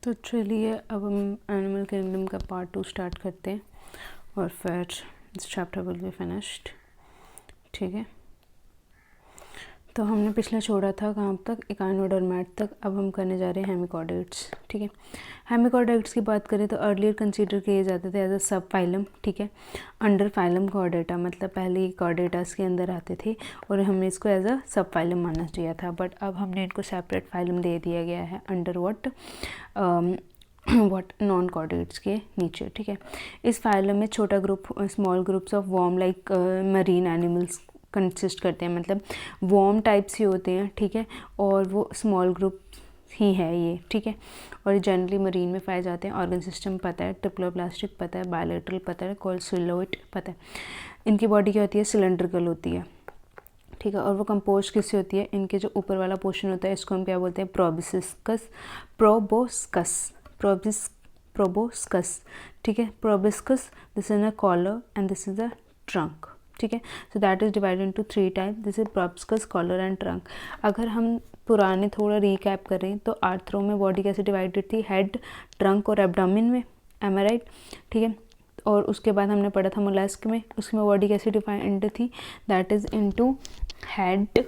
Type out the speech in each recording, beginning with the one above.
तो चलिए अब हम एनिमल किंगडम का पार्ट 2 स्टार्ट करते हैं और फिर this chapter will be finished. ठीक है, तो हमने पिछला छोड़ा था कहाँ तक, इकाइनोडर्मेट तक। अब हम करने जा रहे हैं हेमिकॉर्डेट्स। ठीक है, हेमिकॉर्डेट्स की बात करें तो अर्लियर कंसीडर किए जाते थे एज अ सब फाइलम। ठीक है, अंडर फाइलम कॉर्डेटा, मतलब पहले कॉर्डेटास के अंदर आते थे और हमने इसको एज अ सब फाइलम माना दिया था। बट अब हमने इनको सेपरेट फाइलम दे दिया गया है अंडर वॉट नॉन कॉर्डेट्स के नीचे। ठीक है, इस फाइलम में छोटा group, small groups of worm like marine animals consist करते हैं, मतलब वॉर्म टाइप्स ही होते हैं। ठीक है, और वो स्मॉल ग्रुप ही है ये। ठीक है, और ये जनरली मरीन में पाए जाते हैं। ऑर्गन सिस्टम पता है, ट्रिप्लोप्लास्टिक पता है, बायलेटरल पता है, कोलसुलोइड पता है। इनकी बॉडी क्या होती है, सिलेंड्रिकल होती है। ठीक है, और वो कंपोज किससे होती है, इनके जो ऊपर वाला पोर्शन होता है इसको हम क्या बोलते हैं, प्रोबोस्कस। ठीक है, proboscis, this is a collar and this is a trunk. ठीक है, so that is divided into 3 type, this is proboscis, collar and trunk. अगर हम पुराने थोड़ा रिकैप करें तो आर्थ्रो में बॉडी कैसे डिवाइडेड थी, हेड, ट्रंक और एब्डोमेन में, एम आई राइट। ठीक है, और उसके बाद हमने पढ़ा था मोलस्क में, उसमें बॉडी कैसे डिवाइडेड थी, दैट इज इनटू हेड,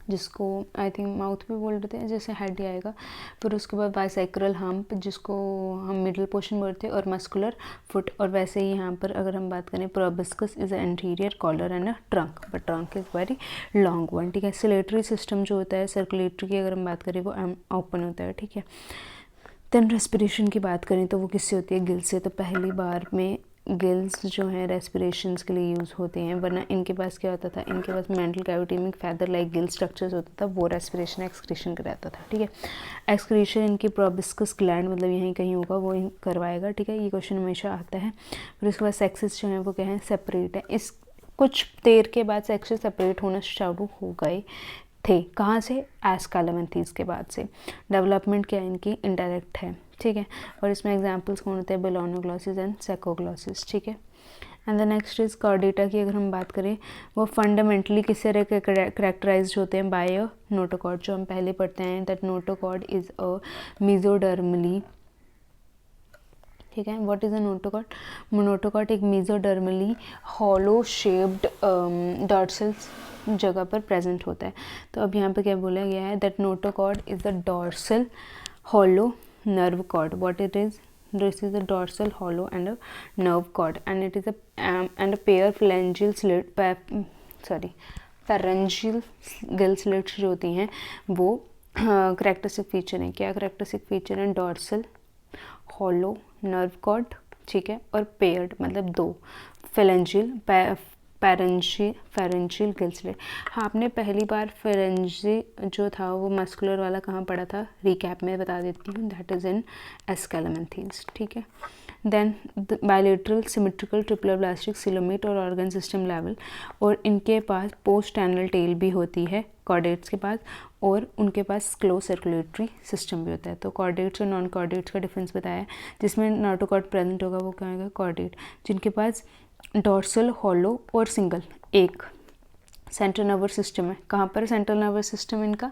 जिसको आई थिंक माउथ भी बोल रहे थे, जैसे हेड ही आएगा। फिर उसके बाद बाइसेक्रल हम्प, जिसको हम मिडिल पोर्शन बोलते हैं, और मस्कुलर फुट। और वैसे ही यहाँ पर अगर हम बात करें, proboscis is a interior collar and a trunk, but trunk is very long one. ठीक है, सिलेटरी सिस्टम जो होता है, सर्कुलेटरी की अगर हम बात करें वो ओपन होता है। ठीक है, देन रेस्पिरेशन की बात करें तो वो किससे होती है, गिल से। तो पहली बार में गिल्स जो हैं रेस्पिरेशंस के लिए यूज़ होते हैं, वरना इनके पास क्या होता था, इनके पास मेंटल कैविटी में फैदर लाइक गिल स्ट्रक्चर्स होता था, वो रेस्पिरेशन एक्सक्रीशन का रहता था। ठीक है, एक्सक्रीशन इनकी प्रोबिस्कस ग्लैंड, मतलब यहीं कहीं होगा, वो करवाएगा। ठीक है, ये क्वेश्चन हमेशा आता है। फिर उसके बाद सेक्सेस जो हैं वो क्या है, सेपरेट है। इस कुछ देर के बाद सेक्सेस सेपरेट होना शुरू हो गए थे, कहाँ से, एस्कालेमेंथीज के बाद से। डेवलपमेंट क्या है इनकी, इनडायरेक्ट है। ठीक है, और इसमें एग्जांपल्स कौन होते हैं, बेलोनोग्लॉसिस एंड सेकोग्लॉसिस। ठीक है, and the next is Chordata की अगर हम बात करें, वो फंडामेंटली किससे करेक्टराइज होते हैं, बाय अ नोटोकॉर्ड, जो हम पहले पढ़ते हैं दैट नोटोकॉर्ड इज अ मेसोडर्मली। ठीक है, what is a notochord, notochord एक मेसोडर्मली हॉलो शेप्ड डॉर्सल जगह पर प्रेजेंट होता है। तो अब यहाँ पे क्या बोला गया है, that notochord is the dorsal hollow nerve cord, what it is, this is a dorsal hollow and a nerve cord, and it is a pair pharyngeal slit, pharyngeal gill slits जो होती हैं वो करेक्टरिस्टिक फीचर हैं। क्या characteristic feature हैं, dorsal hollow nerve cord. ठीक है, और पेयर्ड मतलब दो, pharyngeal फेरेंजियल गिल स्लिट। हाँ, आपने पहली बार फेरेंजी जो था वो मस्कुलर वाला कहाँ पढ़ा था, रिकैप में बता देती हूँ, दैट इज़ इन एस्केलेमेंथीज। ठीक है, then bilateral symmetrical triploblastic coelomate और ऑर्गन सिस्टम लेवल, और इनके पास पोस्ट एनल टेल भी होती है कॉर्डेट्स के पास, और उनके पास क्लोज सर्कुलेटरी सिस्टम भी होता है। तो कॉर्डेट्स और नॉन कॉर्डेट्स का डिफरेंस बताया, जिसमें नोटोकॉर्ड प्रेजेंट होगा वो क्या होगा, कॉर्डेट, जिनके पास डॉर्सल हॉलो और सिंगल एक सेंट्रल नर्वस सिस्टम है। कहाँ पर सेंट्रल नर्वस सिस्टम इनका,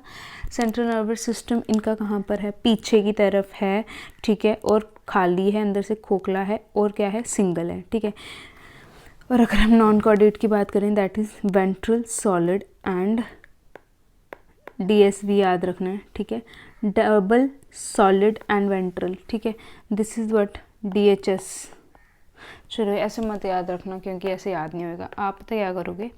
सेंट्रल नर्वस सिस्टम इनका कहाँ पर है, पीछे की तरफ है। ठीक है, और खाली है, अंदर से खोखला है, और क्या है, सिंगल है। ठीक है, और अगर हम नॉन कॉर्डेट की बात करें, that is ventral solid and DSV याद रखना है। ठीक है, डबल सॉलिड एंड वेंट्रल। ठीक है, दिस इज व्हाट DHS। चलो ऐसे मत याद रखना क्योंकि ऐसे याद नहीं होगा। आप तो क्या करोगे,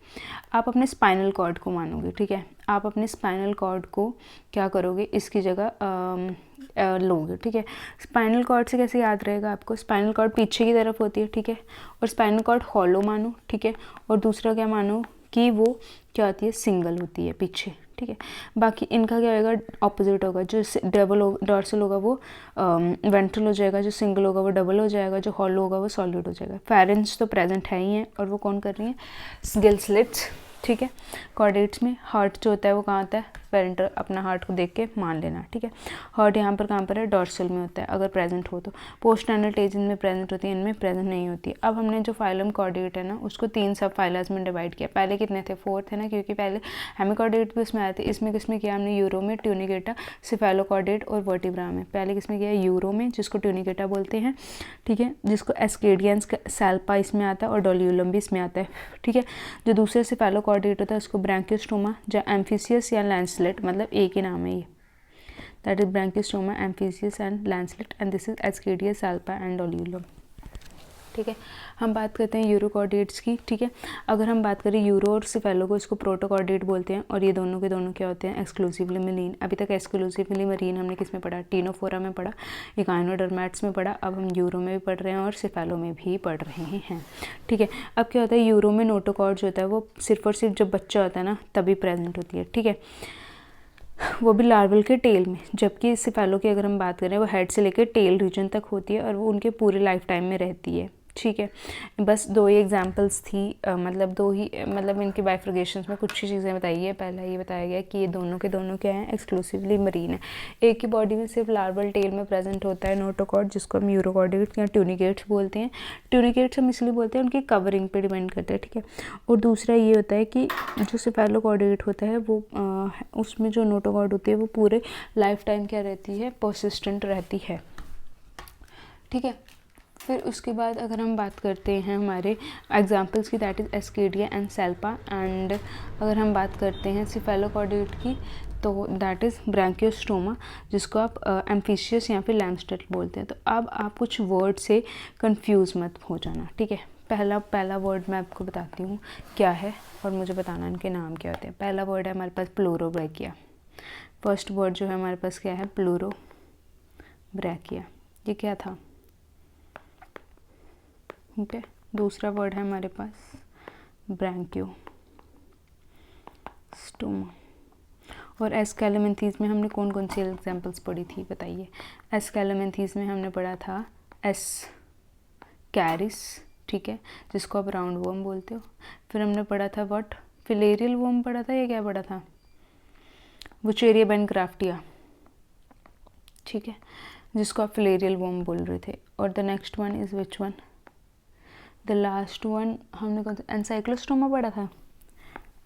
आप अपने स्पाइनल कॉर्ड को मानोगे। ठीक है, आप अपने स्पाइनल कॉर्ड को क्या करोगे, इसकी जगह लोगे। ठीक है, स्पाइनल कॉर्ड से कैसे याद रहेगा आपको, स्पाइनल कॉर्ड पीछे की तरफ होती है। ठीक है, और स्पाइनल कॉर्ड हॉलो मानो। ठीक है, और दूसरा क्या मानो कि वो क्या होती है, सिंगल होती है पीछे। ठीक है, बाकी इनका क्या होगा, ऑपोजिट होगा, जो डबल डॉर्सल होगा वो वेंट्रल हो जाएगा, जो सिंगल होगा वो डबल हो जाएगा, जो हॉलो होगा वो सॉलिड हो जाएगा। फेरेंज तो प्रेजेंट है ही है, और वो कौन कर रही है, गिल स्लिट्स। ठीक है, कॉर्डेट्स में हार्ट जो होता है वो कहाँ आता है, पेरेंटल अपना हार्ट को देख के मान लेना, ठीक है। हार्ट यहाँ पर कहाँ पर है, डॉर्सल में होता है अगर प्रेजेंट हो तो। पोस्ट नैनल टेज इनमें प्रेजेंट होती है, इनमें प्रेजेंट नहीं होती। अब हमने जो फाइलम कॉर्डेट है ना उसको 3 सब फाइलास में डिवाइड किया। पहले कितने थे, 4 थे ना, क्योंकि पहले हेमिकॉर्डेट भी उसमें आए थे। इसमें किसमें किया हमने, यूरो में, ट्यूनिकेटा, सिफेलोकॉर्डेट और वर्टिब्रा में। पहले किसमें किया, यूरो में, जिसको ट्यूनिकेटा बोलते हैं, ठीक है, जिसको एस्केडियंस सैल्पा इसमें आता है और डोलियोलम भी इसमें आता है, ठीक है। जो दूसरे सिफेलोकॉर्डेट होता है उसको ब्रैंकियोस्टोमा या एम्फिसियस या लैंसलेट, मतलब एक ही नाम है ये, that is branchiostoma, amphioxus and lancelet, and this is ascidia, salpa and doliolum, ठीक है। हम बात करते हैं यूरोकॉर्डेट्स की, ठीक है। अगर हम बात करें यूरो और सिफेलो को, इसको प्रोटोकॉर्डेट बोलते हैं, और ये दोनों के दोनों क्या होते हैं, एक्सक्लूसिवली मरीन। अभी तक एक्सक्लूसिवली मरीन हमने किस में पढ़ा, टिनोफोरा में पढ़ा, इकाइनोडर्मैट्स में पढ़ा, अब हम यूरो में भी पढ़ रहे हैं और सिफेलो में भी पढ़ रहे हैं, ठीक है। अब क्या होता है, यूरो में नोटोकॉर्ड जो होता है वो सिर्फ और सिर्फ जब बच्चा होता है ना तभी प्रेजेंट होती है, ठीक है, वो भी लार्वल के टेल में। जबकि सिफेलो की अगर हम बात करें वो हेड से लेकर टेल रीजन तक होती है और वो उनके पूरे लाइफ टाइम में रहती है, ठीक है। बस 2 ही एग्जांपल्स थी, मतलब 2 ही, मतलब इनके बाइफर्गेशंस में कुछ ही चीज़ें बताई है। पहला ये बताया गया कि ये दोनों के दोनों क्या हैं, एक्सक्लूसिवली मरीन है। एक ही बॉडी में सिर्फ लार्वल टेल में प्रेजेंट होता है नोटोकॉर्ड, जिसको हम यूरोकॉर्डेट्स या ट्यूनिकेट्स बोलते हैं। ट्यूनिकेट्स हम इसलिए बोलते हैं उनकी कवरिंग पे डिपेंड करते हैं, ठीक है। और दूसरा ये होता है कि जो सिफेलोकॉर्डेट होता है वो उसमें जो नोटोकॉर्ड होती है वो पूरे लाइफ टाइम क्या रहती है, परसिस्टेंट रहती है, ठीक है। फिर उसके बाद अगर हम बात करते हैं हमारे एग्जांपल्स की, दैट इज़ एस्केडिया एंड सैल्पा, एंड अगर हम बात करते हैं सिफेलोकॉर्डेट की तो दैट इज़ ब्रैंकियोस्टोमा, जिसको आप एम्फिशियस या फिर लैंसलेट बोलते हैं। तो अब आप कुछ वर्ड से कंफ्यूज मत हो जाना, ठीक है। पहला वर्ड मैं आपको बताती हूँ क्या है और मुझे बताना इनके नाम क्या होते हैं। पहला वर्ड है हमारे पास प्लूरोब्रैकिया। फर्स्ट वर्ड जो है हमारे पास क्या है, प्लूरोब्रैकिया, ये क्या था, ठीक है। दूसरा वर्ड है हमारे पास ब्रैंकियोस्टोमा। और एस्केलोमेंथीज में हमने कौन कौन सी एग्जांपल्स पढ़ी थी बताइए। एस्केलोमेंथीज में हमने पढ़ा था एस्कैरिस, ठीक है, जिसको आप राउंड वर्म बोलते हो। फिर हमने पढ़ा था व्हाट, फिलेरियल वर्म पढ़ा था, या क्या पढ़ा था, वुचेरिया बेनक्राफ्टिया, ठीक है, जिसको आप फिलेरियल वर्म बोल रहे थे। और the next one is which one, the last one हमने कौन सा, एनसाइक्लोस्टोमा पढ़ा था,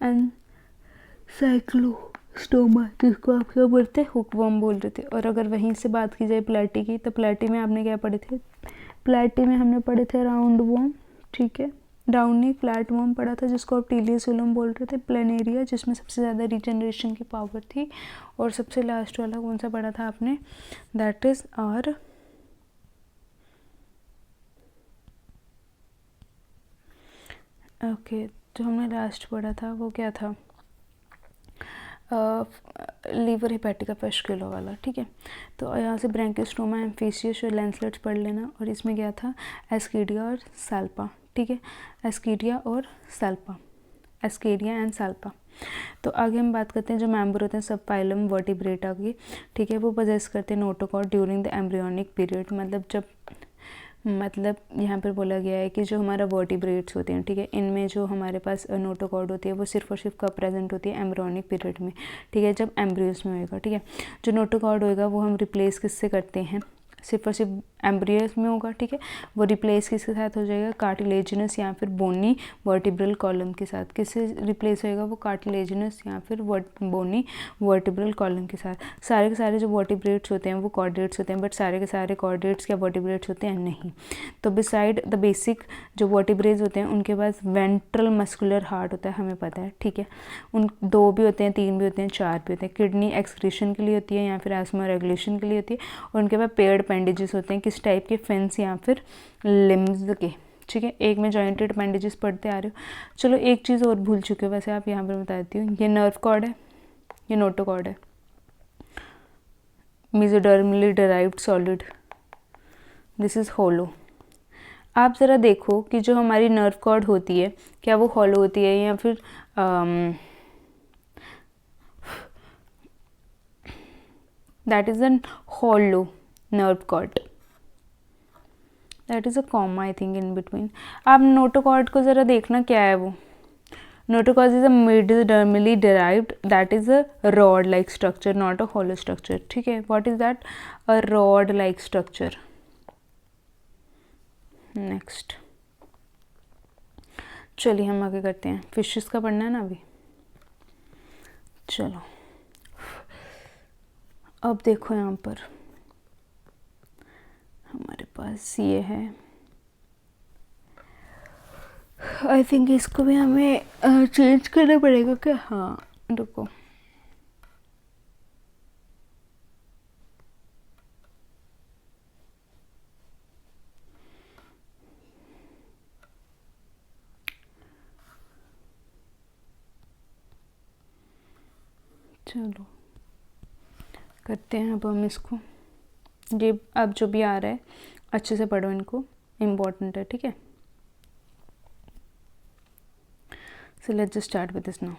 एनसाइक्लोस्टोमा, जिसको आप क्या बोलते हैं, हुकवर्म बोल रहे थे। और अगर वहीं से बात की जाए प्लेटी की, तो प्लेटी में आपने क्या पढ़े थे, प्लेटी में हमने पढ़े थे राउंड वर्म, ठीक है, राउंड नहीं फ्लैट वर्म पढ़ा था, जिसको आप टीलियोसोलम बोल रहे थे। प्लेनेरिया, जिसमें सबसे ज़्यादा रीजनरेशन की पावर थी। और सबसे लास्ट वाला कौन सा पढ़ा था आपने, दैट इज़ आर ओके, जो हमने लास्ट पढ़ा था वो क्या था, लीवर हेपेटिका फेस्कुला वाला, ठीक है। तो यहाँ से ब्रैंकियोस्टोमा, एम्फिशियस और लैंसलेट्स पढ़ लेना। और इसमें क्या था, एस्केडिया और सैल्पा, ठीक है, एस्केडिया और सैल्पा, एस्केडिया एंड सैल्पा। तो आगे हम बात करते हैं जो मेंबर होते हैं सब फाइलम वर्टिब्रेटा की, ठीक है, वो पोजेस करते हैं notochord during the embryonic period, मतलब यहाँ पर बोला गया है कि जो हमारा वर्टिब्रेट्स होते हैं, ठीक है, इनमें जो हमारे पास नोटोकॉर्ड होती है वो सिर्फ और सिर्फ कब प्रेजेंट होती है, एम्ब्रियोनिक पीरियड में, ठीक है, जब एम्ब्रियोस में होएगा, ठीक है। जो नोटोकॉर्ड होएगा वो हम रिप्लेस किससे करते हैं, सिर्फ और सिर्फ एम्ब्रियोस में होगा, ठीक है। वो रिप्लेस किसके साथ हो जाएगा, कार्टिलेजिनस या फिर बोनी वर्टिब्रल कॉलम के साथ। किससे रिप्लेस होएगा वो, कार्टिलेजिनस या फिर बोनी वर्टिब्रल कॉलम के साथ। सारे के सारे जो वर्टिब्रेट्स होते हैं वो कॉर्डेट्स होते हैं, बट सारे के सारे कॉर्डेट्स क्या वर्टिब्रेट्स होते हैं, नहीं। तो बिसाइड द बेसिक जो वर्टिब्रेट्स होते हैं उनके पास वेंट्रल मस्कुलर हार्ट होता है, हमें पता है, ठीक है। उन 2 भी होते हैं, 3 भी होते हैं, 4 भी होते हैं। किडनी एक्सक्रीशन के लिए होती है या फिर एस्मा रेगुलेशन के लिए होती है। और उनके पास पेयर्ड अपेंडेजेस होते हैं, किस टाइप के, फिन्स या फिर लिम्स के, ठीक है। एक में जॉइंटेड अपेंडेजेस पढ़ते आ रहे हो। चलो एक चीज़ और भूल चुके हो वैसे, आप यहाँ पर बता देती हूँ, ये नर्व कॉर्ड है, ये नोटोकॉर्ड है, mesodermally derived solid, this is hollow. आप ज़रा देखो कि जो हमारी नर्व कॉर्ड होती है क्या वो हॉलो होती है या फिर that is an hollow nerve cord, that is a comma I think in between. आप नोटोकॉर्ड को ज़रा देखना क्या है वो, Notochord is a mesodermally derived, that is a rod-like structure, not a hollow structure. ठीक है, what is that? A rod-like structure. Next, चलिए हम आगे करते हैं. फिशेस का पढ़ना है ना अभी. चलो अब देखो यहाँ पर हमारे पास ये है. आई थिंक इसको भी हमें चेंज करना पड़ेगा क्या. हाँ रुको, चलो करते हैं अब हम इसको. ये अब जो भी आ रहा है अच्छे से पढ़ो, इनको इम्पोर्टेंट है. ठीक है, so let's just start with this now.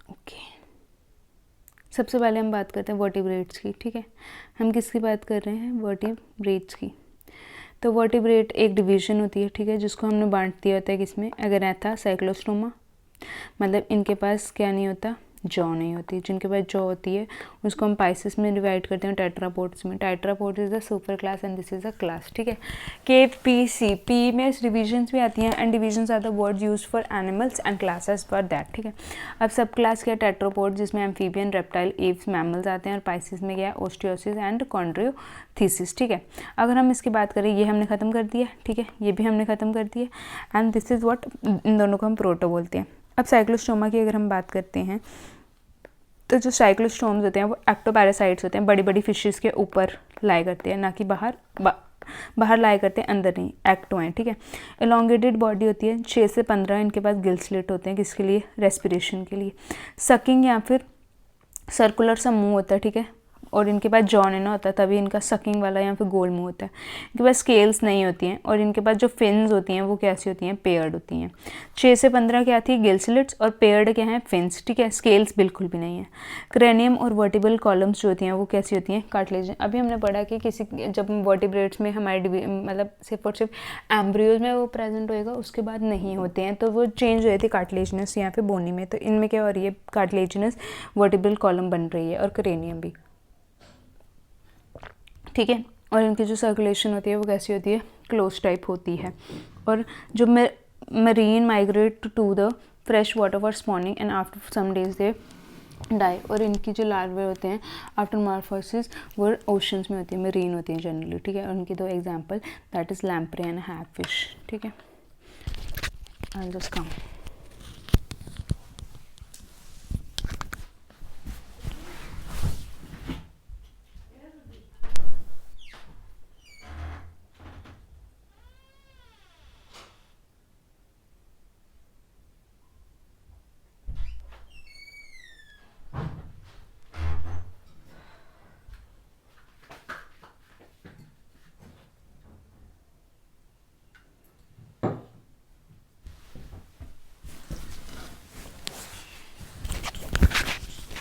Okay, सबसे पहले हम बात करते हैं वर्टिब्रेट्स की. ठीक है, हम किसकी बात कर रहे हैं? वर्टिब्रेट्स की. तो वर्टिब्रेट एक डिवीजन होती है. ठीक है, जिसको हमने बांट दिया होता है किसमें? एगैनेथा, साइक्लोस्टोमा. मतलब इनके पास क्या नहीं होता? जॉ नहीं होती. जिनके पास जॉ होती है उसको हम पाइसेस में डिवाइड करते हैं, टेट्रापोड्स में. Tetrapods is the super class and this is a class. ठीक है, के पी सी पी में डिविजन्स भी आती हैं and divisions are the word use for animals and classes for that. ठीक है, अब सब क्लास क्या? टेट्रापोड, जिसमें एम्फीबियन, रेप्टाइल, एव्स, मैमल्स आते हैं. और पाइसेस में क्या है? ओस्टियोसिस एंड कॉन्ड्रियोथीसिस. ठीक है, अगर हम इसकी बात करें, ये हमने ख़त्म कर दिया. ठीक है, ये भी हमने ख़त्म कर दिया एंड दिस इज़ व्हाट, इन दोनों को हम प्रोटो बोलते हैं. अब साइक्लोस्टोमा की अगर हम बात करते हैं तो जो साइक्लोस्टोम्स होते हैं वो एक्टोपैरासाइट्स होते हैं. बड़ी बड़ी फिशेस के ऊपर लाई करते हैं, ना कि बाहर लाई करते हैं, अंदर नहीं. एक्टो हैं. ठीक है, एलोंगेटेड बॉडी होती है. 6 से 15 इनके पास गिल स्लिट होते हैं. किसके लिए? रेस्पिरेशन के लिए. सकिंग या फिर सर्कुलर सा मुंह होता है. ठीक है, और इनके पास जॉ नहीं ना होता, तभी इनका सकिंग वाला या फिर गोल मुंह होता है. इनके पास स्केल्स नहीं होती हैं और इनके पास जो फिन्स होती हैं वो कैसी होती हैं? पेयर्ड होती हैं. 6 से 15 क्या थी? गिल स्लिट्स, और पेयर्ड क्या हैं? फिन्स. ठीक है, स्केल्स बिल्कुल भी नहीं है. क्रेनियम और वर्टिबल कॉलम्स जो होती हैं वो कैसी होती हैं? कार्टिलेज. अभी हमने पढ़ा कि किसी जब वर्टिब्रेट्स में हमारे मतलब सिर्फ और सिर्फ एम्ब्रियोज में वो प्रेजेंट होएगा, उसके बाद नहीं होते हैं, तो वो चेंज हो जाती है कार्टिलेजिनस या फिर बोनी में. तो इनमें क्या हो रही है? कार्टिलेजिनस वर्टिबल कॉलम बन रही है और क्रेनियम भी. ठीक है, और इनकी जो सर्कुलेशन होती है वो कैसी होती है? क्लोज टाइप होती है. और जो marine migrate to the fresh water for spawning and after some days they die. और इनकी जो लार्वे होते हैं आफ्टर मार्फोसिस वो ओशंस में होती है, मरीन होती हैं जनरली. ठीक है, और उनकी 2 example, that is lamprey and hagfish. ठीक है, आई जस्ट कम.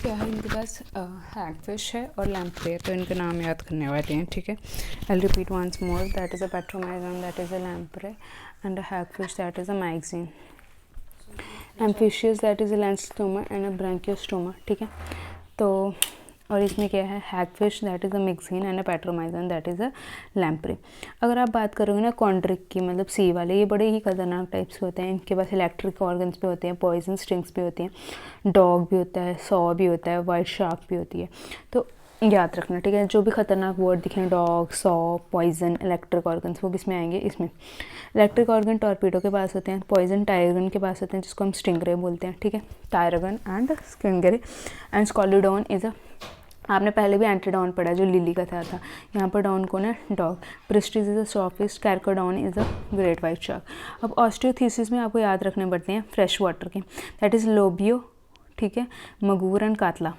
क्या है इनके पास? हैगफिश है और लैम्प्रे. तो इनके नाम याद करने वाले हैं. ठीक है, I repeat once more, that is a petromyzon, that is a lamprey, and a hagfish, that is a myxine. Amphioxus, that is a lancelet and a branchiostoma. ठीक है, तो और इसमें क्या है? Hagfish, that is a myxine, and a petromyzon, that is a lamprey. अगर आप बात करोगे ना कॉन्ड्रिक की, मतलब सी वाले, ये बड़े ही खतरनाक टाइप्स के होते हैं. इनके पास इलेक्ट्रिक ऑर्गन्स भी होते हैं, पॉइजन स्टिंग्स भी होती हैं, डॉग भी होता है, सॉ भी होता है, वाइट शार्क भी होती है. तो याद रखना. ठीक है, जो भी खतरनाक वर्ड दिखें, dog, saw, poison, electric organs, वो किस में आएंगे? इसमें. इलेक्ट्रिक ऑर्गन टॉर्पीडो के पास होते हैं, पॉइजन टायरगन के पास होते हैं, जिसको हम स्टिंगरे बोलते हैं. ठीक है, trygon and stingray. And scoliodon is a, आपने पहले भी एंटीडॉन पढ़ा जो लिली का था. यहाँ पर डॉन कौन है? Dog. Pristis is a sawfish, carcharodon is a great white shark. अब ऑस्टियोथीसिस में आपको याद रखने पड़ते हैं फ्रेश वाटर के, दैट इज़ लोबियो. ठीक है, मगूर एंड कातला.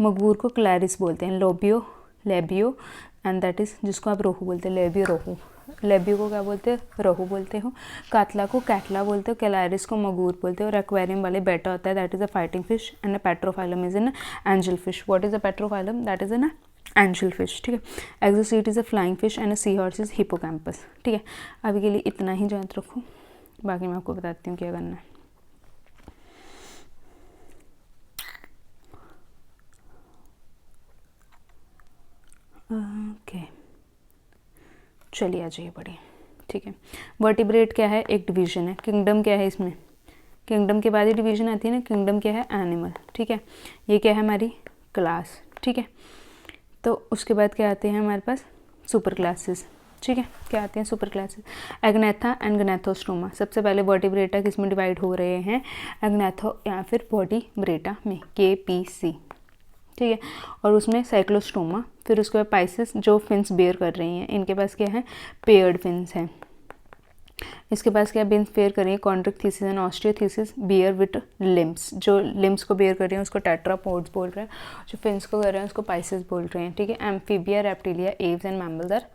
मगूर को क्लैरिस बोलते हैं, लोबियो, लेबियो, एंड दैट इज़ जिसको आप रोहू बोलते हैं, लेबियो रोहू. लेबियो को क्या बोलते हैं? रोहू बोलते हो. कातला को कैटला बोलते हो. कैलारिस को मगूर बोलते हो. और एक्वेरियम वाले बेटा होता है, that is a fighting fish, and a pterophyllum is an angel fish. What is a pterophyllum? That is an angel fish, ठीक है। Exocoetus is a flying fish and a sea horse is hippocampus, ठीक है। अभी के लिए इतना ही याद रखो, बाकी मैं आपको बताती हूँ क्या करना है। ओके, चलिए आ जाइए बढ़िया, ठीक है। वर्टिब्रेट क्या है, एक डिवीजन है। किंगडम क्या है, इसमें किंगडम के बाद ही डिवीजन आती है ना। किंगडम क्या है, एनिमल, ठीक है। ये क्या है, हमारी क्लास, ठीक है। तो उसके बाद क्या आते हैं हमारे पास, सुपर क्लासेस, ठीक है। क्या आते हैं सुपर क्लासेस, एग्नेथा एंड ग्नेथोस्टोमा। सबसे पहले वर्टिब्रेटा किस में डिवाइड हो रहे हैं, एग्नेथो या फिर वर्टिब्रेटा में, KPC, ठीक है। और उसमें साइक्लोस्टोमा, फिर उसके बाद पाइसेस जो फिन्स बेयर कर रही हैं, इनके पास क्या है, पेयर्ड फिन्स हैं। इसके पास क्या बिन्स बेयर कर रही है, कॉन्ड्रिक्थिसिस एंड ऑस्टियोथिसिस बेयर विथ लिम्स। जो लिम्स को बेयर कर रहे हैं उसको टेट्रापोड्स बोल रहे हैं, जो फिन्स को कर रहे हैं उसको पाइसेस बोल रहे हैं, ठीक है। Amphibia, reptilia, aves and mammals are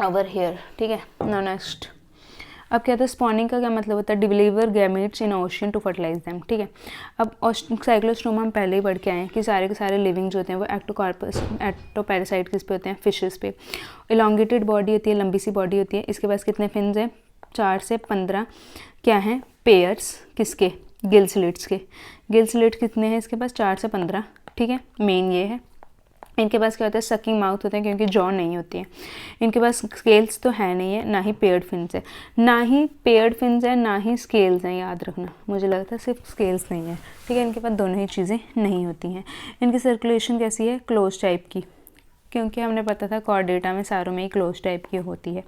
over here, ठीक है। नाउ नेक्स्ट, अब क्या था, स्पॉनिंग का क्या मतलब होता है, deliver gametes in ocean to fertilise them, ठीक है। अब साइक्लोस्टोमा हम पहले ही पढ़ के आए हैं कि सारे के सारे लिविंग जो होते हैं वो एक्टोपैरासाइट किस पे होते हैं, फिशेस पे। इलांगेटेड बॉडी होती है, लंबी सी बॉडी होती है। इसके पास कितने फिन्स हैं, 4 से 15 क्या हैं, पेयर्स, किसके, गिल स्लिट्स के। गिल स्लिट कितने हैं इसके पास, 4 से 15, ठीक है। मेन ये है। इनके पास क्या होता है, सकिंग माउथ होते हैं क्योंकि जॉ नहीं होती है। इनके पास स्केल्स तो है नहीं है, ना ही पेयर्ड फिन्स है, ना ही पेयर्ड फिन्स है, ना ही स्केल्स हैं, याद रखना। मुझे लगता है सिर्फ स्केल्स नहीं है, ठीक है। इनके पास दोनों ही चीज़ें नहीं होती हैं। इनकी सर्कुलेशन कैसी है, क्लोज टाइप की, क्योंकि हमने पता था कॉर्डेटा में सारों में ही क्लोज टाइप की होती है,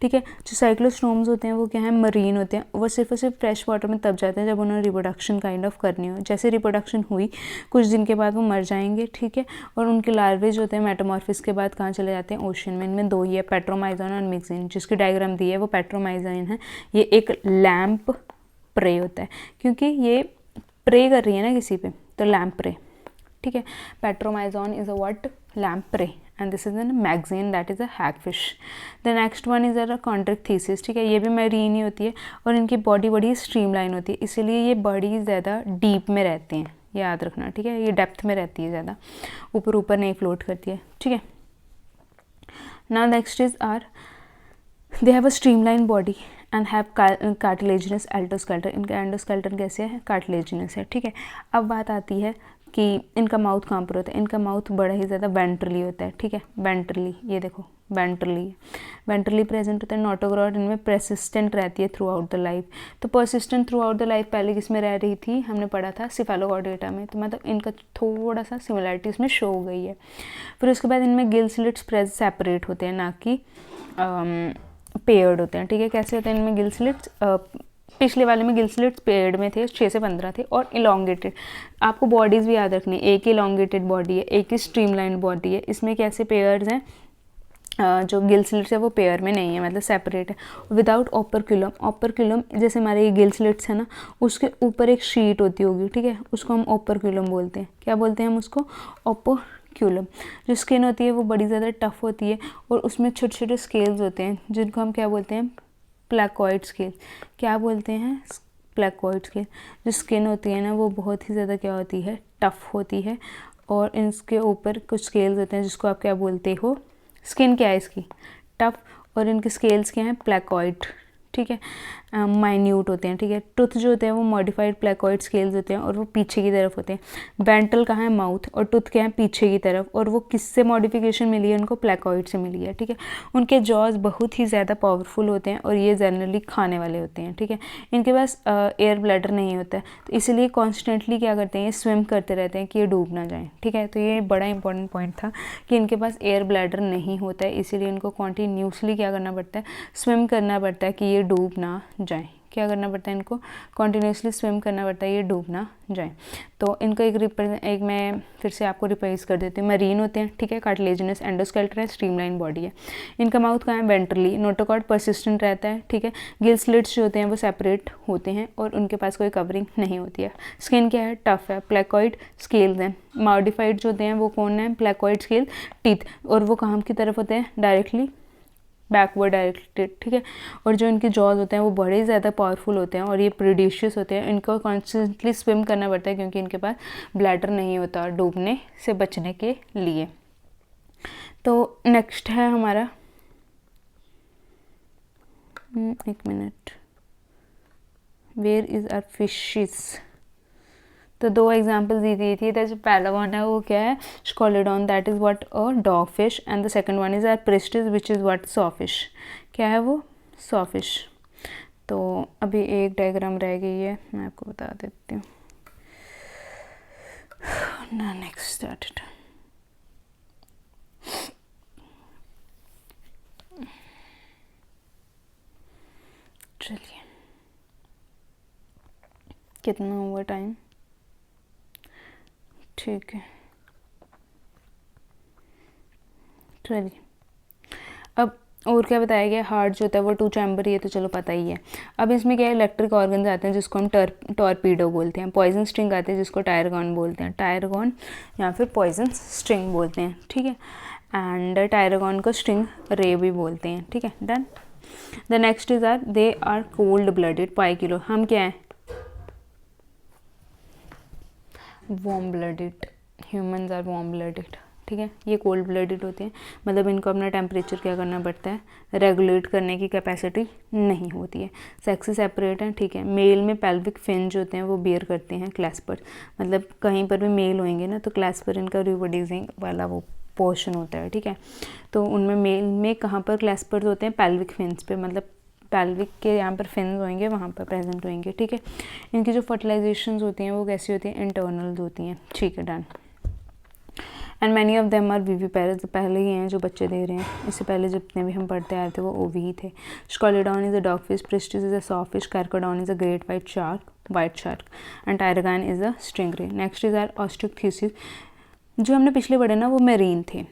ठीक है। जो साइक्लोस्टोम्स होते हैं वो क्या है, मरीन होते हैं। वो सिर्फ और सिर्फ फ्रेश वाटर में तब जाते हैं जब उन्हें रिप्रोडक्शन काइंड ऑफ करनी हो। जैसे रिप्रोडक्शन हुई कुछ दिन के बाद वो मर जाएंगे, ठीक है। और उनके लार्वे जो होते हैं मेटामॉर्फिस के बाद कहाँ चले जाते हैं, ओशन में। इनमें 2 ही है, पेट्रोमाइजोन और मिक्सिन। जिसकी डायग्राम दी है वो पेट्रोमाइजोन है। ये एक लैम्प प्रे होता है, क्योंकि ये प्रे कर रही है ना किसी पे, तो लैम्प प्रे, ठीक है। Petromyzon is a what, lamprey, and this is a myxine, that is a hagfish. the next one is a chondrichthyes, ठीक है। ये भी मरीन ही होती है और इनकी बॉडी बड़ी स्ट्रीमलाइन होती है, इसीलिए ये बड़ी ज़्यादा डीप में रहते हैं, याद रखना, ठीक है। ये डेप्थ में रहती है ज़्यादा, ऊपर ऊपर नहीं फ्लोट करती है, ठीक है। Now next is our, they have a streamline body and have cartilaginous endoskeleton. इनका एंडोस्केलेटन कैसे है, कार्टिलेजिनस है, ठीक है। अब बात आती है कि इनका माउथ कहाँ पर होता है। इनका माउथ बड़ा ही ज़्यादा वेंट्रली होता है, ठीक है। वेंट्रली, ये देखो वेंट्रली प्रेजेंट होता है। नोटोग्रॉड इनमें परसिस्टेंट रहती है थ्रू आउट द लाइफ। तो persistent through out the life पहले किस में रह रही थी, हमने पढ़ा था सिफेलोकॉर्डेटा में। तो मतलब इनका थोड़ा सा सिमिलरिटी इसमें शो हो गई है। फिर उसके बाद इनमें गिल स्लिट्स सेपरेट होते हैं, ना कि पेयर्ड होते हैं, ठीक है। कैसे होते हैं इनमें गिल स्लिट्स, पिछले वाले में गिल स्लिट्स पेयर्ड में थे, 6 से 15 थे। और इलोंगेटेड, आपको बॉडीज़ भी याद रखनी, एक ही इलोंगेटेड बॉडी है, एक ही स्ट्रीमलाइन बॉडी है। इसमें कैसे पेयर्स हैं, जो गिल स्लिट्स है वो पेयर में नहीं है, मतलब सेपरेट है। विदाउट ओपरक्यूलम, ओपरक्यूलम जैसे हमारे ये गिल स्लिट्स है ना, उसके ऊपर एक शीट होती होगी, ठीक है। उसको हम ओपरक्यूलम बोलते हैं। क्या बोलते हैं हम उसको, ओपरक्यूलम। जो स्किन होती है वो बड़ी ज़्यादा टफ होती है और उसमें छोटे छोटे स्केल्स होते हैं जिनको हम क्या बोलते हैं, प्लेकोइड स्केल। क्या बोलते हैं, प्लेकोइड स्केल। जो स्किन होती है ना वो बहुत ही ज़्यादा क्या होती है, टफ होती है। और इसके ऊपर कुछ स्केल्स होते हैं जिसको आप क्या बोलते हो, स्किन क्या है इसकी, टफ, और इनके स्केल्स क्या हैं, प्लेकोइड, ठीक है। माइन्यूट होते हैं, ठीक है। टूथ जो होते हैं वो मॉडिफाइड प्लेकोइड स्केल्स होते हैं और वो पीछे की तरफ होते हैं। वेंट्रल कहाँ है, माउथ, और टूथ क्या है, पीछे की तरफ। और वो किससे मॉडिफिकेशन मिली है उनको, प्लेकोइड से मिली है, ठीक है। उनके जॉज बहुत ही ज़्यादा पावरफुल होते हैं और ये जनरली खाने वाले होते हैं, ठीक है। इनके पास एयर ब्लैडर नहीं होता है, तो इसलिए कॉन्स्टेंटली क्या करते हैं, ये स्विम करते रहते हैं कि ये डूब ना जाए, ठीक है। तो ये बड़ा इंपॉर्टेंट पॉइंट था कि इनके पास एयर ब्लैडर नहीं होता है, इसीलिए इनको कॉन्टीन्यूसली क्या करना पड़ता है, स्विम करना पड़ता है कि ये डूब ना जाए। क्या करना पड़ता है, इनको कॉन्टीन्यूसली स्विम करना पड़ता है, ये डूब ना जाए। तो इनको एक मैं फिर से आपको रिप्लेस कर देती हूँ। मरीन होते हैं, ठीक है। कार्टिलेजिनस, एंडोस्केलेटन है, स्ट्रीमलाइन बॉडी है। इनका माउथ कहाँ है, वेंट्रली। नोटोकॉर्ड परसिस्टेंट रहता है, ठीक है। गिल स्लिट्स जो होते हैं वो सेपरेट होते हैं और उनके पास कोई कवरिंग नहीं होती है। स्किन क्या है, टफ है। प्लेकोइड स्केल्स हैं। मॉडिफाइड जो होते हैं वो कौन है, प्लेकोइड स्केल, टीथ, और वो कहाँ की तरफ होते हैं, डायरेक्टली बैकवर्ड डायरेक्टेड, ठीक है। और जो इनके जॉज होते हैं वो बड़े ज़्यादा पावरफुल होते हैं और ये प्रीडिशियस होते हैं। इनको कॉन्स्टेंटली स्विम करना पड़ता है क्योंकि इनके पास ब्लैडर नहीं होता डूबने से बचने के लिए। तो नेक्स्ट है हमारा, एक minute, where is our fishes. तो दो एग्जाम्पल्स दी थी। जो पहला वन है वो क्या है, scoliodon, that is what a dog fish, and the second one is our pristis which is what sawfish. क्या है वो, सॉफिश। तो अभी एक डायग्राम रह गई है, मैं आपको बता देती हूँ ना। नेक्स्ट स्टार्टेड, चलिए कितना हुआ टाइम, ठीक है। चलिए अब और क्या बताया गया, हार्ट जो होता है वो 2 चैम्बर, ये तो चलो पता ही है। अब इसमें क्या है, इलेक्ट्रिक ऑर्गन्स आते हैं जिसको हम टॉर्पीडो बोलते हैं, पॉइजन स्ट्रिंग आते हैं जिसको टायरगॉन बोलते हैं, टायरगॉन या फिर पॉइजन स्ट्रिंग बोलते हैं, ठीक है। एंड टायरगॉन को स्ट्रिंग रे भी बोलते हैं, ठीक है। Done. The next is our they are cold blooded, पाई किलो, हम क्या है, warm blooded, humans are warm blooded, ठीक है। ये कोल्ड ब्लडेड होते हैं, मतलब इनको अपना टेम्परेचर क्या करना पड़ता है, रेगुलेट करने की कैपेसिटी नहीं होती है। सेक्स सेपरेट है, ठीक है। मेल में पेल्विक फिन जो होते हैं वो बियर करते हैं क्लैस्पर, मतलब कहीं पर भी मेल होंगे ना तो क्लैस्पर इनका रिप्रोड्यूसिंग वाला वो पोर्शन होता है, ठीक है। तो उनमें मेल में कहाँ पर क्लैस्पर्स होते हैं, पेल्विक फिन्स पे, मतलब पेल्विक के यहाँ पर फिन्स होंगे वहाँ पर प्रेजेंट होंगे, ठीक है। इनकी जो फर्टिलाइजेशन होती हैं वो कैसी होती हैं, इंटरनल होती हैं, ठीक है। Done. And many of them are viviparous, पहले ही हैं जो बच्चे दे रहे हैं, इससे पहले जितने भी हम पढ़ते आए थे वो ओवी ही थे। Scoliodon is a dog fish, pristis is a sawfish, carcharodon is a great white shark and trygon is a stingray. Next is our osteichthyes, जो हमने पिछले पढ़े ना वो मेरीन थे,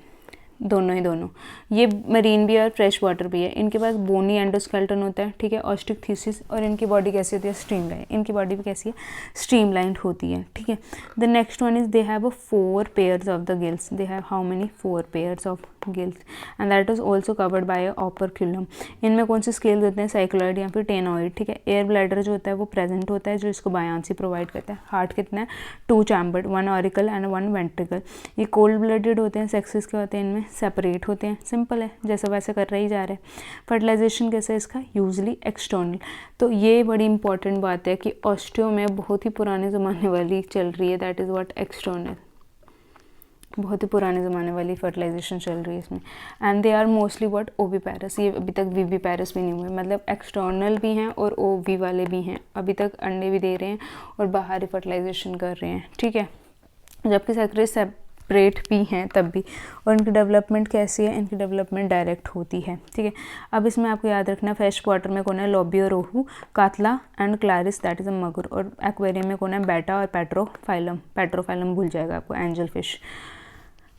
दोनों ये मरीन भी है और फ्रेश वाटर भी है। इनके पास बोनी एंडोस्केलेटन होता है, ठीक है, ऑस्ट्रिकथीसिस, और इनकी बॉडी कैसी होती है, स्ट्रीमलाइन, इनकी बॉडी भी कैसी है, स्ट्रीमलाइंड होती है, ठीक है। The next one is they have a 4 pairs of the gills, they have how many 4 pairs of gills and that is also covered by operculum. इनमें कौन से स्केल्स होते हैं, साइक्लॉइड या फिर टेनोइड, ठीक है। एयर ब्लैडर जो होता है वो प्रेजेंट होता है जो इसको बायांसी प्रोवाइड करता है। हार्ट कितना है, 2 चैम्बर्ड, 1 ऑरिकल एंड 1 वेंट्रिकल। ये कोल्ड ब्लडेड होते हैं, सेक्सेस के होते हैं, इनमें सेपरेट होते हैं, सिंपल है, जैसा वैसे कर रहे ही जा रहे हैं। फर्टिलाइजेशन कैसा है इसका, यूजली एक्सटर्नल। तो ये बड़ी इंपॉर्टेंट बात है कि ऑस्टियो में बहुत ही पुराने ज़माने वाली चल रही है, दैट इज़ व्हाट एक्सटर्नल, बहुत ही पुराने ज़माने वाली फर्टिलाइजेशन चल रही है इसमें। And they are mostly what oviparous, ये अभी तक वीवीपैरस भी नहीं हुए, मतलब एक्सटर्नल भी हैं और ओवी वाले भी हैं, अभी तक अंडे भी दे रहे हैं और बाहरी फर्टिलाइजेशन कर रहे हैं, ठीक है। जबकि सेक्रेट सेपरेट भी हैं तब भी। और इनकी डेवलपमेंट कैसी है, इनकी डेवलपमेंट डायरेक्ट होती है, ठीक है। अब इसमें आपको याद रखना, फ्रेश वाटर में कौन है, लोबी और रोहू, कातला एंड क्लारिस दैट इज़ अ मगर, और एक्वेरियम में कौन है, बेटा और पेट्रोफाइलम भूल जाएगा आपको, एंजल फिश,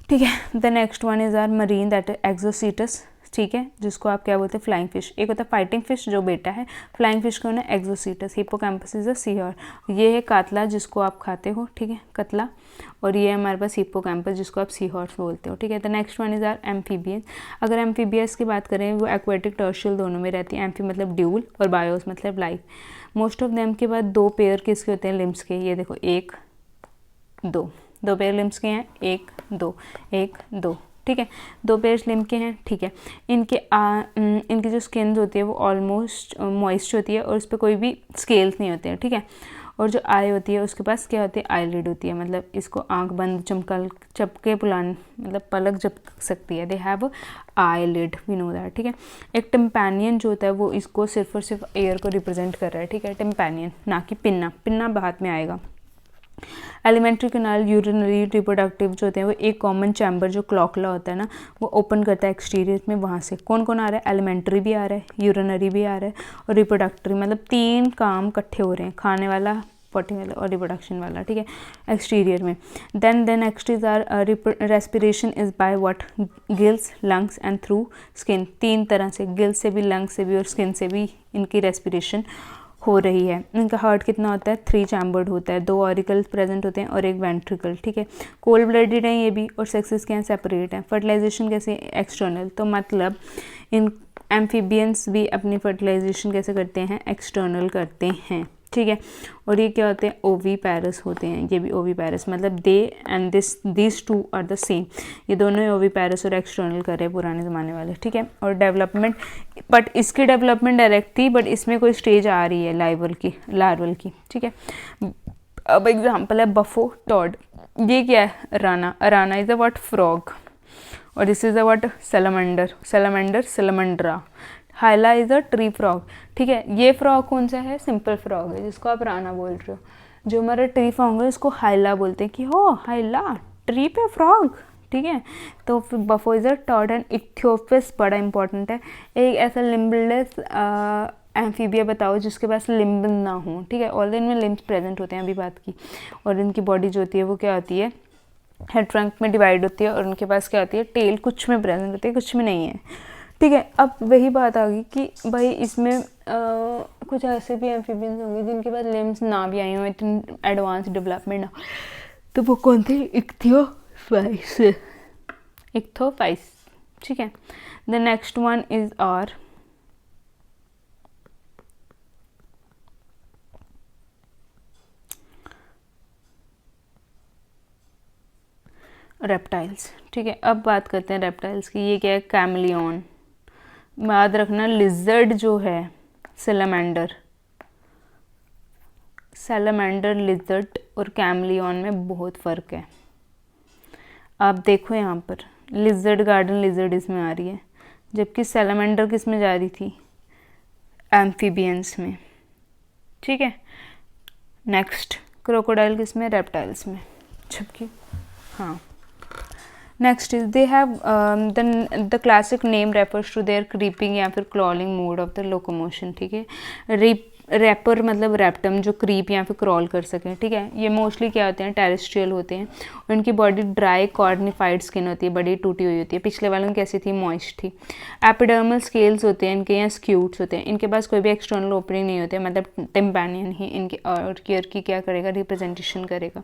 ठीक है। The next one is our marine that is exocoetus, ठीक है, जिसको आप क्या बोलते हैं, फ्लाइंग फिश। एक होता है फाइटिंग फिश जो बेटा है, फ्लाइंग फिश को ना exocoetus. Hippocampus is a sea horse, ये है कातला जिसको आप खाते हो, ठीक है, कतला, और ये है हमारे पास हिप्पोकैम्पस जिसको आप सी हॉर्स बोलते हो, ठीक है। The next one is our amphibious. अगर एम्फीबियस की बात करें वो एक्वेटिक टर्शियल दोनों में रहती है, एम्फी मतलब ड्यूल और बायोस मतलब लाइफ। मोस्ट ऑफ देम के बाद 2 पेयर किसके होते हैं, लिम्स के, ये देखो 1 2 पेयर लिम्स के हैं, 1 2, ठीक है, 2 पेयर लिम के हैं, ठीक है। इनकी जो स्किन होती है वो ऑलमोस्ट मॉइस्ट होती है और उस पर कोई भी स्केल्स नहीं होते हैं, ठीक है। और जो आई होती है उसके पास क्या होती है, आईलिड होती है, मतलब इसको आंख बंद चपके बुलान, मतलब पलक झपक सकती है, they have eyelid, we know that, ठीक है। एक टिम्पैनियन जो होता है वो इसको सिर्फ और सिर्फ एयर को रिप्रेजेंट कर रहा है, ठीक है, टिम्पैनियन, ना कि पिन्ना बाद में आएगा। एलिमेंट्री कैनाल, यूरिनरी, रिप्रोडक्टिव जो होते हैं वो एक कॉमन चैम्बर जो क्लॉकला होता है ना वो ओपन करता है एक्सटीरियर में, वहाँ से कौन कौन आ रहा है, एलिमेंट्री भी आ रहा है, यूरिनरी भी आ रहा है और रिप्रोडक्टरी, मतलब 3 काम इकट्ठे हो रहे हैं, खाने वाला, पॉटी वाला और रिप्रोडक्शन वाला, ठीक है, एक्सटीरियर में। Then next is our respiration is by what, gills, lungs and through skin. 3 तरह से, गिल्स से भी, लंग्स से भी और स्किन से भी इनकी रेस्पिरेशन हो रही है। इनका हार्ट कितना होता है, 3 चैम्बर्ड होता है, 2 ऑरिकल्स प्रेजेंट होते हैं और एक वेंट्रिकल, ठीक है। कोल्ड ब्लडेड है ये भी, और सेक्सेस क्या है, सेपरेट है। फर्टिलाइजेशन कैसे, एक्सटर्नल, तो मतलब इन एम्फीबियंस भी अपनी फर्टिलाइजेशन कैसे करते हैं, एक्सटर्नल करते हैं, ठीक है। और ये क्या होते हैं, ओवीपैरस होते हैं, ये भी ओवीपैरस, मतलब they and this two are the same, ये दोनों ही ओवीपैरस और एक्सटर्नल कर रहे हैं पुराने ज़माने वाले, ठीक है। और डेवलपमेंट, बट इसकी डेवलपमेंट डायरेक्ट थी, बट इसमें कोई स्टेज आ रही है लार्वल की, ठीक है। अब एग्जाम्पल है बफो टॉड, ये क्या है, rana is a what, frog, और this is a what, salamandra. Hyla is a tree frog, ठीक है। ये फ्रॉग कौन सा है, सिंपल फ्रॉग है जिसको आप राना बोल रहे हो। जो हमारा ट्री फ्रॉग है उसको हाइला बोलते हैं कि हो हाइला ट्री पे फ्रॉग, ठीक है। तो फिर Bufo is a toad and Ichthyophis बड़ा इंपॉर्टेंट है, एक ऐसा लिम्बलेस एम्फीबिया बताओ जिसके पास लिम्ब ना हो, ठीक है। ऑल इनमें लिम्ब्स प्रेजेंट होते हैं, अभी बात की। और इनकी बॉडी जो होती है वो क्या होती है, हेड ट्रंक में डिवाइड होती है, और उनके पास क्या होती है, टेल कुछ में प्रेजेंट होती है, कुछ में नहीं है, ठीक है। अब वही बात आ गई कि भाई इसमें कुछ ऐसे भी एम्फीबियंस होंगे जिनके पास लिम्स ना भी आई हो, इतनी एडवांस डेवलपमेंट ना, तो वो कौन थे, इक्थोफाइस, ठीक है। The next one is our reptiles, ठीक है। अब बात करते हैं रेप्टाइल्स की। ये क्या है, कैमलियन, याद रखना लिजर्ड जो है, सैलमेंडर, लिजर्ड और कैमलियन में बहुत फ़र्क है। आप देखो यहाँ पर लिजर्ड, गार्डन लिजर्ड इसमें आ रही है, जबकि सैलमेंडर किस में जा रही थी, एम्फीबियंस में, ठीक है। नेक्स्ट क्रोकोडाइल किस में, रेप्टाइल्स में, जबकि हाँ। Next is they have the classic name refers to their creeping या फिर crawling mode of the locomotion, ठीक है। रैपर मतलब रेप्टम जो क्रीप या फिर क्रॉल कर सकें, ठीक है। ये मोस्टली क्या होते हैं, टेरेस्ट्रियल होते हैं, और इनकी बॉडी ड्राई कॉर्निफाइड स्किन होती है, बड़ी टूटी हुई होती है। पिछले वालों की कैसी थी, मॉइस्ट थी। एपिडर्मल स्केल्स होते हैं इनके, या स्क्यूट्स होते हैं, इनके पास कोई भी एक्सटर्नल ओपनिंग नहीं होते, मतलब टिम्पैनियन ही इनके और केयर की क्या करेगा, रिप्रेजेंटेशन करेगा।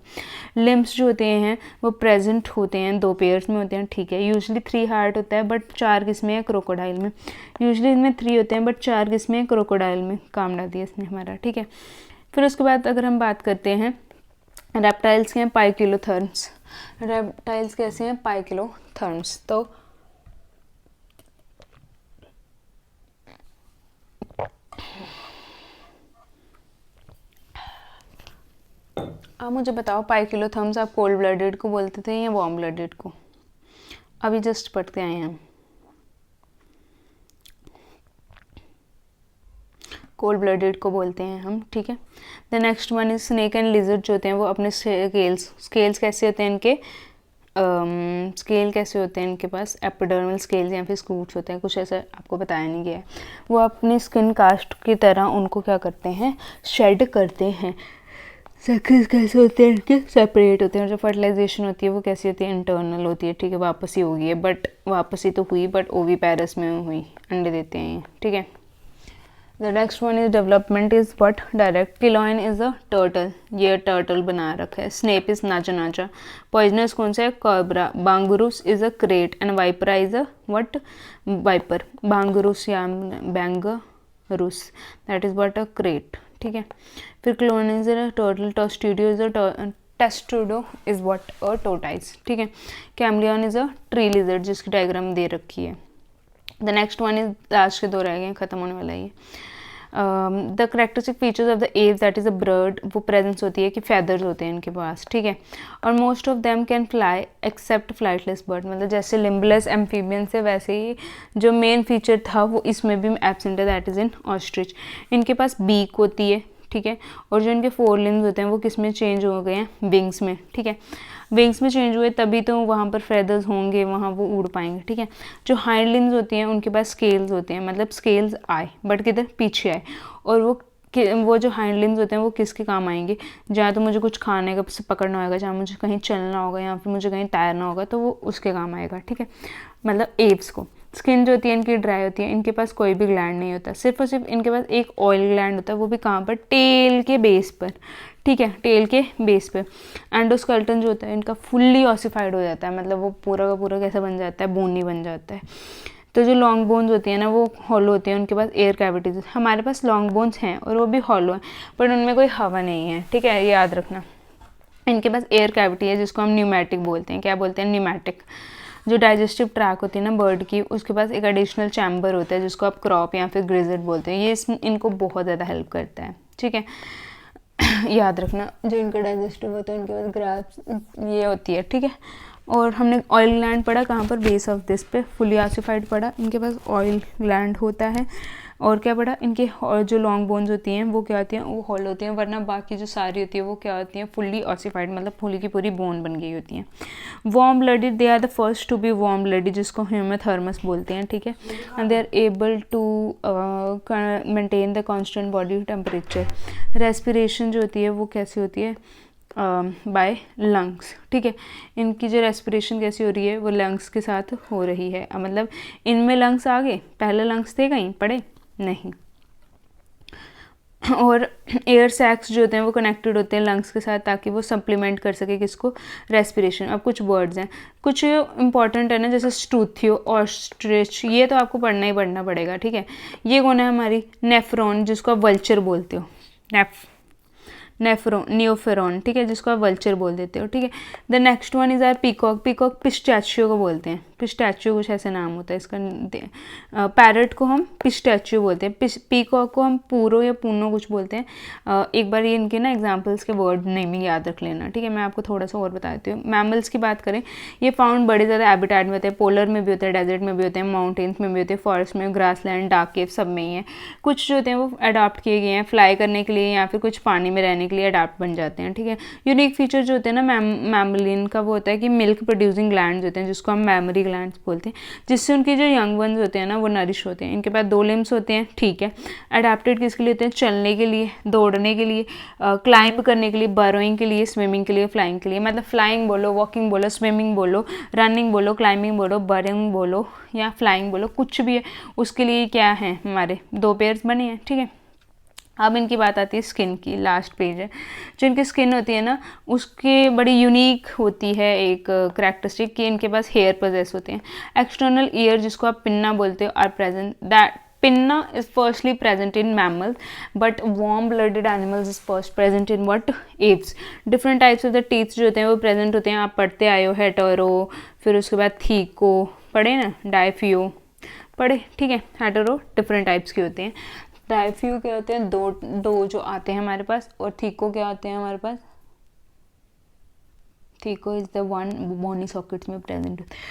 लिम्स जो होते हैं वो प्रेजेंट होते हैं, 2 पेयर्स में होते हैं, ठीक है। यूजली 3 हार्ट होता है, बट 4 किस्में हैं क्रोकोडाइल में। यूजली इनमें 3 होते हैं, बट 4 किस्में हैं क्रोकोडाइल में, काम डाल दिया इसने हमारा, ठीक है। फिर उसके बाद अगर हम बात करते हैं रेप्टाइल्स के हैं पाइकिलोथर्म्स, रेप्टाइल्स कैसे हैं, पाइकिलोथर्म्स। तो आप मुझे बताओ पाइकिलोथर्म्स आप कोल्ड ब्लडेड को बोलते थे या वार्म ब्लडेड को, अभी जस्ट पढ़ते आए हैं। कोल्ड ब्लडेड को बोलते हैं हम, ठीक है। The next one is snake and lizard जो होते हैं वो अपने स्केल्स कैसे होते हैं इनके, स्केल कैसे होते हैं इनके पास, एपिडर्मल स्केल्स या फिर स्कूट्स होते हैं, कुछ ऐसा आपको बताया नहीं गया है। वो अपनी स्किन कास्ट की तरह उनको क्या करते हैं, शेड करते हैं। सेक्सेस कैसे होते हैं इनके, सेपरेट होते हैं, और जो फर्टिलाइजेशन होती है वो कैसी होती है, इंटरनल होती है, ठीक है। वापस ही होगी है, बट वापस ही तो हुई, बट ओवीपैरस में हुई, अंडे देते हैं, ठीक है। The next one is development is what, direct. Chelone is a turtle, ये टर्टल बना रखा है। स्नेप इज नाचा। पॉइजनस कौन सा है, cobra. Bungarus is a krait and Vipera is a what, viper. Bungarus या Bungarus, that is what, a krait, ठीक है। फिर Chelone is a turtle, Testudo is a Testudo is what, a tortoise, ठीक है। Chameleon is a tree lizard जिसकी diagram दे रखी है। The next one is, last के 2 रह गए, खत्म होने वाला है ये। The characteristic features of the एव दैट इज़ अ बर्ड, वो प्रेजेंस होती है कि फैदर्स होते हैं इनके पास, ठीक है। और most of them can fly except flightless bird, मतलब जैसे लिम्बलेस एम्फीबियन से वैसे ही जो मेन फीचर था वो इसमें भी एब्सेंट है, दैट इज़ इन ऑस्ट्रिच। इनके पास बीक होती है, ठीक है। और जो इनके 4 लिम्स होते हैं वो किस में चेंज हो गए हैं, विंग्स में, ठीक है। विंग्स में चेंज हुए तभी तो वहाँ पर फेदर्स होंगे, वहाँ वो उड़ पाएंगे, ठीक है। जो हाइंड लिम्स होती हैं उनके पास स्केल्स होते हैं, मतलब स्केल्स आए बट किधर, पीछे आए, और वो जो हाइंड लिम्स होते हैं वो किसके काम आएंगे, जहाँ तो मुझे कुछ खाने का पकड़ना होगा, जहाँ मुझे कहीं चलना होगा या फिर मुझे कहीं तैरना होगा, तो वो उसके काम आएगा, ठीक है, मतलब एव्स को। स्किन जो होती है इनकी ड्राई होती है, इनके पास कोई भी ग्लैंड नहीं होता, सिर्फ और सिर्फ इनके पास एक ऑयल ग्लैंड होता है, वो भी कहाँ पर, टेल के बेस पर, ठीक है, टेल के बेस पे। एंडोस्केलेटन जो होता है इनका फुल्ली ऑसिफाइड हो जाता है, मतलब वो पूरा का पूरा कैसा बन जाता है, बोनी बन जाता है। तो जो लॉन्ग बोन्स होती है ना वो हॉलो होती है, उनके पास एयर कैविटीज, हमारे पास लॉन्ग बोन्स हैं और वो भी हॉलो हैं, पर उनमें कोई हवा नहीं है, ठीक है, ये याद रखना। इनके पास एयर कैविटी है जिसको हम न्यूमेटिक बोलते हैं, क्या बोलते हैं, न्यूमेटिक। जो डाइजेस्टिव ट्रैक होती है ना बर्ड की, उसके पास एक एडिशनल चैम्बर होता है जिसको आप क्रॉप या फिर ग्रिजेट बोलते हैं, ये इनको बहुत ज़्यादा हेल्प करता है, ठीक है। याद रखना, जो इनका डाइजेस्टिव होता है उनके पास ग्रैप्स ये होती है, ठीक है। और हमने ऑयल ग्लैंड पढ़ा कहाँ पर, बेस ऑफ दिस पे, फुली ऑसिफाइड पढ़ा, इनके पास ऑयल ग्लैंड होता है। और क्या पढ़ा, इनके जो लॉन्ग बोन्स होती हैं वो क्या होती हैं, वो हॉल होती हैं, वरना बाकी जो सारी होती है वो क्या होती हैं, फुल्ली ऑसिफाइड, मतलब पूरी की पूरी बोन बन गई होती हैं। Warm blooded, they are the first to be warm blooded, जिसको ह्यूमेथर्मस बोलते हैं, ठीक है। And they are able to maintain the constant body temperature. Respiration जो होती है वो कैसी होती है, बाय लंग्स, ठीक है। इनकी जो रेस्पिरेशन कैसी हो रही है, वो लंग्स के साथ हो रही है, मतलब इनमें लंग्स आ गए, पहले लंग्स थे कहीं पड़े नहीं। और एयर सैक्स जो होते हैं वो कनेक्टेड होते हैं लंग्स के साथ, ताकि वो सप्लीमेंट कर सके किसको, रेस्पिरेशन। अब कुछ वर्ड्स हैं, कुछ इंपॉर्टेंट है ना, जैसे स्टूथियो, ऑस्ट्रिच, ये तो आपको पढ़ना ही पढ़ना पड़ेगा, ठीक है। ये कौन है, हमारी नेफ्रॉन, जिसको आप वल्चर बोलते हो, नेफ्रॉन, नियोफेरॉन, ठीक है, जिसको आप वल्चर बोल देते हो, ठीक है। The next one is are peacock, peacock पिस्टैचियो को बोलते हैं, पिस्टैचियो कुछ ऐसे नाम होता है इसका। पैरट को हम पिस्टैचियो बोलते हैं, पीकॉक को हम पूरो या पूनो कुछ बोलते हैं। एक बार ये इनके ना एग्जाम्पल्स के वर्ड नेमिंग याद रख लेना, ठीक है। मैं आपको थोड़ा सा और बता देती हूँ। मैमल्स की बात करें, ये फाउंड बड़े ज़्यादा हैबिटेट में होते हैं, पोलर में भी होते हैं, डेजर्ट में भी होते हैं, माउंटेन्स में भी होते हैं, फॉरेस्ट में, ग्रास लैंड, डार्क केव, सब में ही है। कुछ जो होते हैं वो अडॉप्ट किए गए हैं फ्लाई करने के लिए, या फिर कुछ पानी में रहने के लिए अडॉप्ट बन जाते हैं, ठीक है। यूनिक फीचर जो होते हैं ना मैमलिन का, वो होता है कि मिल्क प्रोड्यूसिंग ग्लैंड्स होते हैं, जिसको हम मैमरी ग्लैंड्स बोलते हैं, जिससे उनके जो यंग वंस होते हैं ना वो नरिश होते हैं। इनके पास 2 लिम्स होते हैं, ठीक है। अडेप्टेड किसके लिए होते हैं, चलने के लिए, दौड़ने के लिए, क्लाइंब करने के लिए, बरोइंग के लिए, स्विमिंग के लिए, फ्लाइंग के लिए, मतलब फ्लाइंग बोलो, वॉकिंग बोलो, स्विमिंग बोलो, रनिंग बोलो, क्लाइंबिंग बोलो, बरोइंग बोलो या फ्लाइंग बोलो, कुछ भी है उसके लिए क्या है, हमारे 2 पेयर्स बने हैं, ठीक है। अब इनकी बात आती है स्किन की, लास्ट पेज है। जो इनकी स्किन होती है ना उसकी बड़ी यूनिक होती है एक करैक्टरिस्टिक, कि इनके पास हेयर पोजेस होते हैं। एक्सटर्नल ईयर, जिसको आप पिन्ना बोलते हो, are present, that pinna is firstly present in mammals, but warm blooded animals is first present in what, apes. different types of the teeth जो होते हैं वो present होते हैं, आप पढ़ते आए हो, हेटेरो, फिर उसके बाद थीको पढ़े ना, डायफियो पढ़े, ठीक है। हेटेरो डिफरेंट टाइप्स के होते हैं, डायफ्यू क्या होते हैं, दो जो आते हैं हमारे पास, और थीको क्या होते हैं हमारे पास, थीको is the one bony sockets में प्रेजेंट होता है,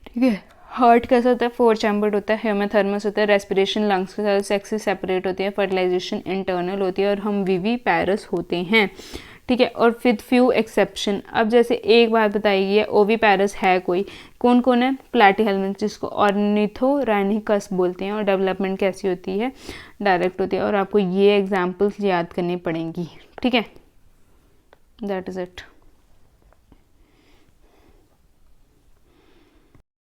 ठीक है। हार्ट कैसा होता है, 4 चैम्बर्ड होता है, ह्यूमेथर्मस होता है, रेस्पिरेशन लंग्स के साथ, सेक्स सेपरेट होती है, फर्टिलाइजेशन इंटरनल होती है, और हम विवी पैरस होते हैं, ठीक है। और विद फ्यू एक्सेप्शन, अब जैसे एक बात बताइए, है ओवी पैरस है कोई, कौन कौन है, प्लैटीहेल्मिन्थ, जिसको ऑर्निथोरैनिकस बोलते हैं, और डेवलपमेंट कैसी होती है, डायरेक्ट होती है, और आपको ये एग्जाम्पल्स याद करनी पड़ेंगी, ठीक है। That is it.